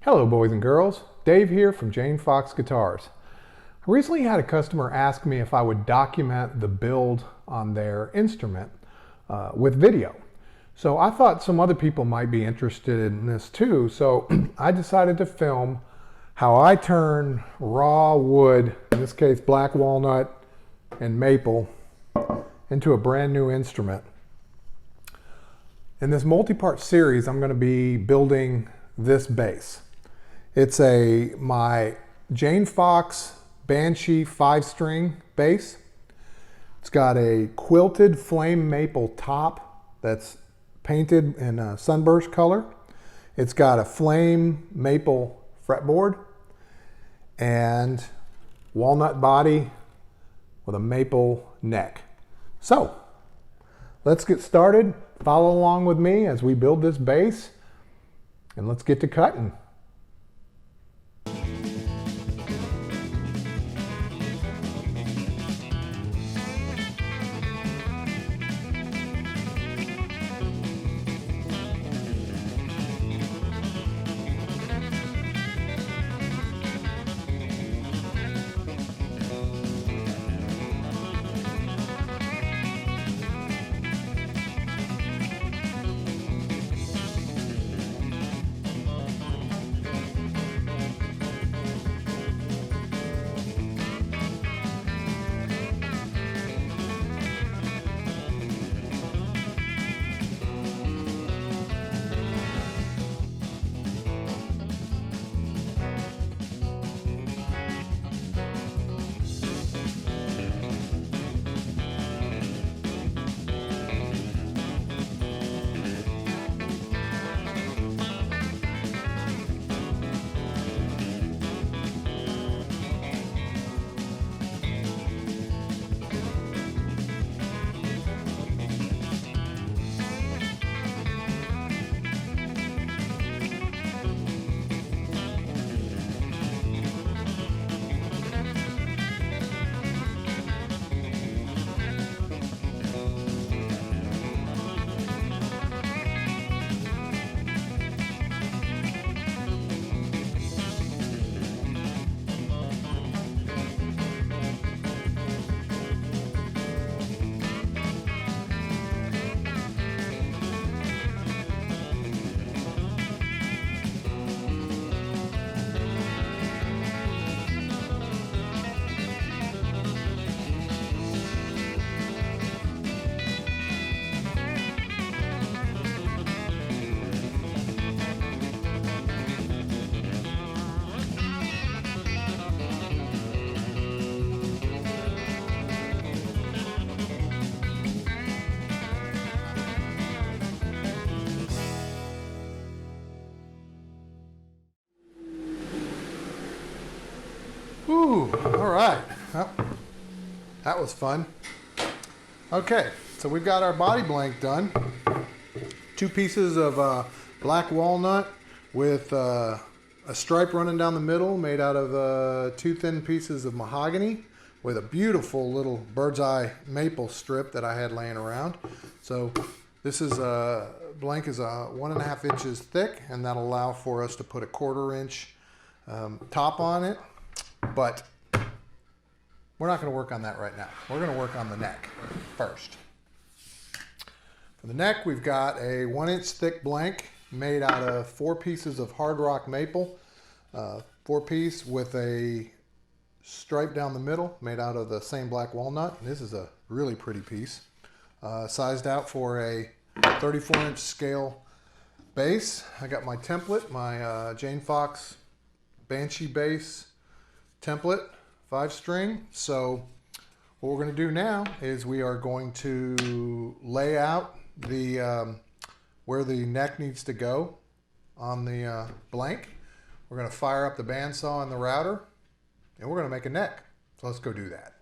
Hello boys and girls, Dave here from Jane Fox Guitars. I recently had a customer ask me if I would document the build on their instrument with video. So I thought some other people might be interested in this too, so I decided to film how I turn raw wood, in this case black walnut and maple, into a brand new instrument. In this multi-part series I'm going to be building this bass. It's my Jane Fox Banshee 5-string bass. It's got a quilted flame maple top that's painted in a sunburst color. It's got a flame maple fretboard and walnut body with a maple neck. So let's get started. Follow along with me as we build this bass, and let's get to cutting. Ooh, all right. Well, that was fun. Okay, so we've got our body blank done. 2 pieces of black walnut with a stripe running down the middle, made out of 2 thin pieces of mahogany with a beautiful little bird's eye maple strip that I had laying around. So this is blank is 1.5 inches thick, and that'll allow for us to put a 1/4 inch top on it. But we're not going to work on that right now. We're going to work on the neck first. For the neck, we've got a 1-inch thick blank made out of 4 pieces of hard rock maple, 4-piece with a stripe down the middle made out of the same black walnut. This is a really pretty piece. Sized out for a 34-inch scale bass. I got my template, my Jane Fox Banshee bass template, 5-string. So what we're going to do now is we are going to lay out the where the neck needs to go on the blank. We're going to fire up the bandsaw and the router, and we're going to make a neck. So let's go do that.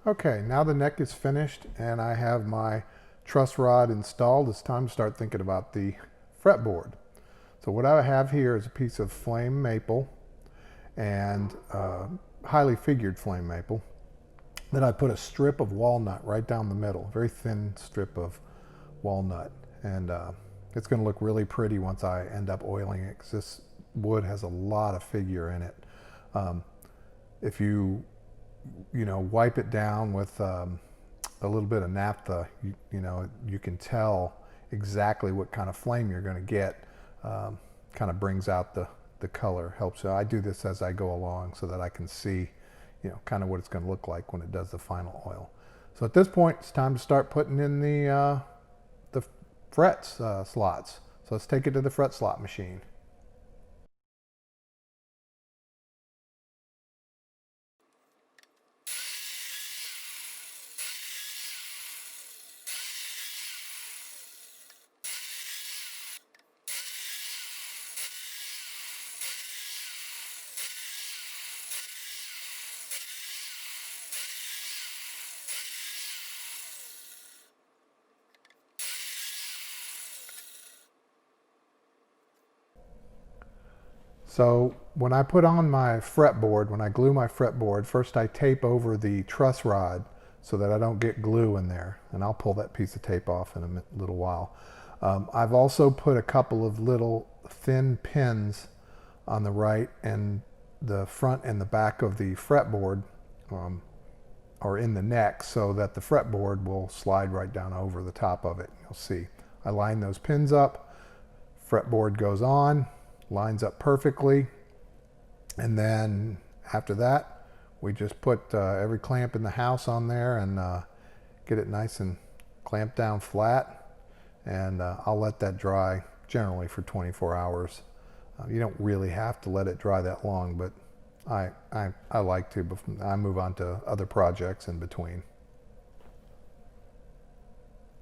Okay, now the neck is finished and I have my truss rod installed. It's time to start thinking about the fretboard. So what I have here is a piece of flame maple and highly figured flame maple. Then I put a strip of walnut right down the middle, very thin strip of walnut. And it's going to look really pretty once I end up oiling it, because this wood has a lot of figure in it. If you wipe it down with a little bit of naphtha, you can tell exactly what kind of flame you're going to get. Kind of brings out the color, helps. I do this as I go along so that I can see, kind of what it's going to look like when it does the final oil. So at this point, it's time to start putting in the frets slots. So let's take it to the fret slot machine. So when I put on my fretboard, when I glue my fretboard, first I tape over the truss rod so that I don't get glue in there. And I'll pull that piece of tape off in a little while. I've also put a couple of little thin pins on the right and the front and the back of the fretboard, or in the neck, so that the fretboard will slide right down over the top of it. You'll see. I line those pins up, fretboard goes on, lines up perfectly, and then after that we just put every clamp in the house on there and get it nice and clamped down flat, and I'll let that dry generally for 24 hours. You don't really have to let it dry that long, but I like to before I move on to other projects in between,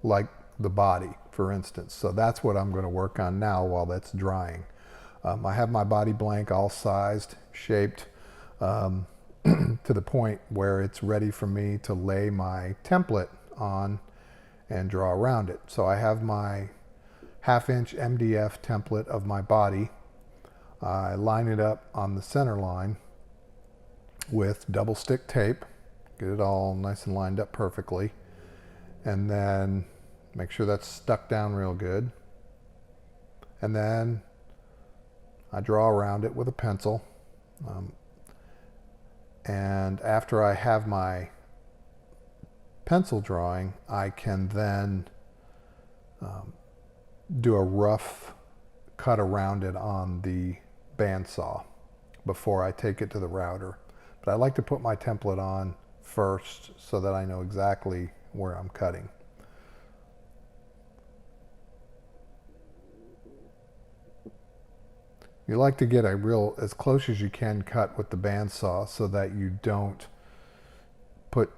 like the body, for instance. So that's what I'm going to work on now while that's drying. I have my body blank all sized, shaped to the point where it's ready for me to lay my template on and draw around it. So I have my 1/2 inch MDF template of my body. I line it up on the center line with double stick tape, get it all nice and lined up perfectly, and then make sure that's stuck down real good. And then I draw around it with a pencil, and after I have my pencil drawing, I can then do a rough cut around it on the bandsaw before I take it to the router. But I like to put my template on first so that I know exactly where I'm cutting. You like to get a real, as close as you can cut with the bandsaw so that you don't put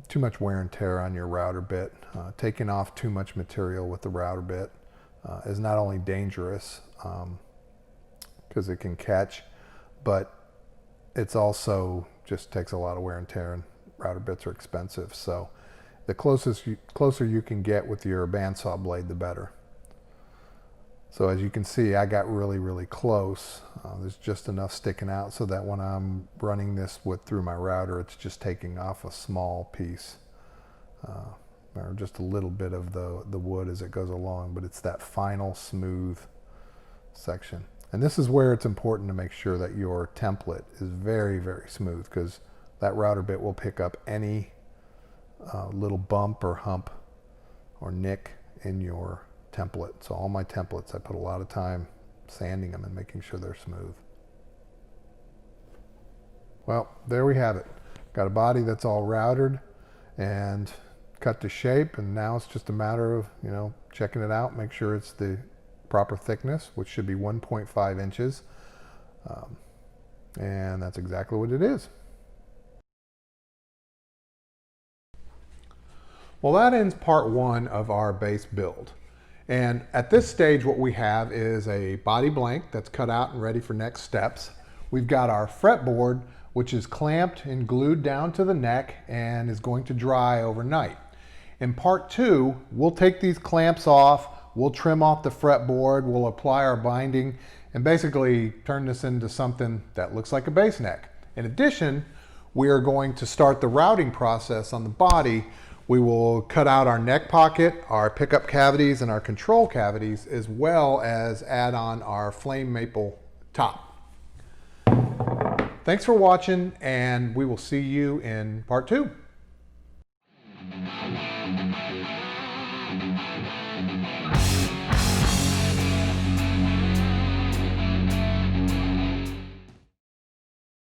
too much wear and tear on your router bit. Taking off too much material with the router bit is not only dangerous because it can catch, but it's also just takes a lot of wear and tear, and router bits are expensive. So the closer you can get with your bandsaw blade, the better. So as you can see, I got really, really close. There's just enough sticking out so that when I'm running this through my router, it's just taking off a small piece, or just a little bit of the wood as it goes along, but it's that final smooth section. And this is where it's important to make sure that your template is very, very smooth, because that router bit will pick up any little bump or hump or nick in your template. So all my templates, I put a lot of time sanding them and making sure they're smooth. Well, there we have it. Got a body that's all routed and cut to shape, and now it's just a matter of checking it out, make sure it's the proper thickness, which should be 1.5 inches, and that's exactly what it is. Well, that ends part one of our base build. And at this stage, what we have is a body blank that's cut out and ready for next steps. We've got our fretboard, which is clamped and glued down to the neck and is going to dry overnight. In part 2, we'll take these clamps off, we'll trim off the fretboard, we'll apply our binding, and basically turn this into something that looks like a bass neck. In addition, we are going to start the routing process on the body. We will cut out our neck pocket, our pickup cavities, and our control cavities, as well as add on our flame maple top. Thanks for watching, and we will see you in part 2.